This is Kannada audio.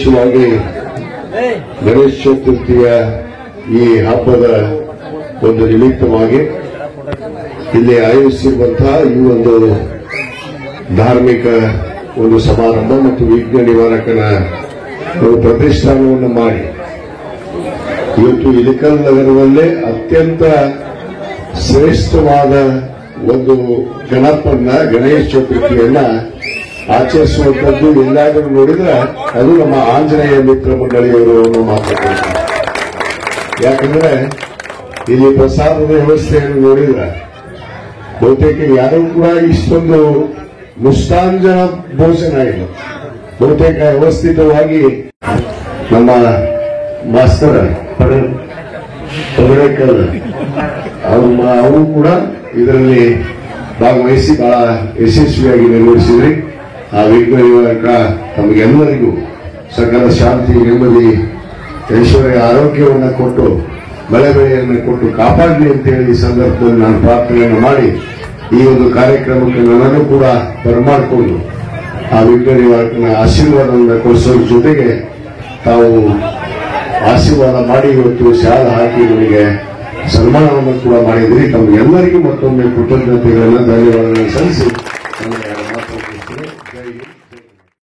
ವಿಶೇಷವಾಗಿ ಗಣೇಶ ಚತುರ್ಥಿಯ ಈ ಹಬ್ಬದ ಒಂದು ನಿಮಿತ್ತವಾಗಿ ಇಲ್ಲಿ ಆಯೋಜಿಸಿರುವಂತಹ ಈ ಒಂದು ಧಾರ್ಮಿಕ ಒಂದು ಸಮಾರಂಭ ಮತ್ತು ವಿಘ್ನ ನಿವಾರಕನ ಒಂದು ಪ್ರತಿಷ್ಠಾನವನ್ನು ಮಾಡಿ ಇವತ್ತು ಇಳಕಲ್ ನಗರದಲ್ಲೇ ಅತ್ಯಂತ ಶ್ರೇಷ್ಠವಾದ ಒಂದು ಗಣೇಶ ಚತುರ್ಥಿಯನ್ನ ಆಚರಿಸುವಂತದ್ದು ಎಲ್ಲಾದರೂ ನೋಡಿದ್ರೆ ಅದು ನಮ್ಮ ಆಂಜನೇಯ ಮಿತ್ರ ಮಂಡಳಿಯವರು ಮಾತನಾಡ್ತಾರೆ. ಯಾಕಂದ್ರೆ ಇಲ್ಲಿ ಪ್ರಸಾದದ ವ್ಯವಸ್ಥೆಯನ್ನು ನೋಡಿದ್ರೆ ಬಹುತೇಕ ಯಾರೂ ಕೂಡ ಇಷ್ಟೊಂದು ಮುಷ್ಟಾಂಜನ ಭೋಜನ ಇಲ್ಲ. ಬಹುತೇಕ ವ್ಯವಸ್ಥಿತವಾಗಿ ನಮ್ಮ ಮಾಸ್ತರ್ ಪಗಡೇಕಲ್ ಅವರು ಕೂಡ ಇದರಲ್ಲಿ ಭಾಗವಹಿಸಿ ಬಹಳ ಯಶಸ್ವಿಯಾಗಿ ನಿರ್ವಹಿಸಿದ್ರಿ. ಆ ವಿಘ್ನ ನಿವಾರಕ ತಮಗೆಲ್ಲರಿಗೂ ಸಕಲ ಶಾಂತಿ, ನೆಮ್ಮದಿ, ಐಶ್ವರ್ಯ, ಆರೋಗ್ಯವನ್ನು ಕೊಟ್ಟು ಬೆಳೆಯನ್ನು ಕೊಟ್ಟು ಕಾಪಾಡಲಿ ಅಂತೇಳಿ ಈ ಸಂದರ್ಭದಲ್ಲಿ ನಾನು ಪ್ರಾರ್ಥನೆಯನ್ನು ಮಾಡಿ ಈ ಒಂದು ಕಾರ್ಯಕ್ರಮಕ್ಕೆ ನನ್ನನ್ನು ಕೂಡ ಬರಮಾಡಿಕೊಂಡು ಆ ವಿಘ್ನ ನಿವಾರಕನ ಆಶೀರ್ವಾದವನ್ನು ಕೊಡಿಸೋದ್ರ ಜೊತೆಗೆ ತಾವು ಆಶೀರ್ವಾದ ಮಾಡಿ ಇವತ್ತು ಶಾಲೆ ಹಾಕಿ ನನಗೆ ಸನ್ಮಾನವನ್ನು ಕೂಡ ಮಾಡಿದ್ರಿ. ತಮಗೆಲ್ಲರಿಗೂ ಮತ್ತೊಮ್ಮೆ ಕೃತಜ್ಞತೆಗಳನ್ನು ಧನ್ಯವಾದಗಳನ್ನು ಸಲ್ಲಿಸಿ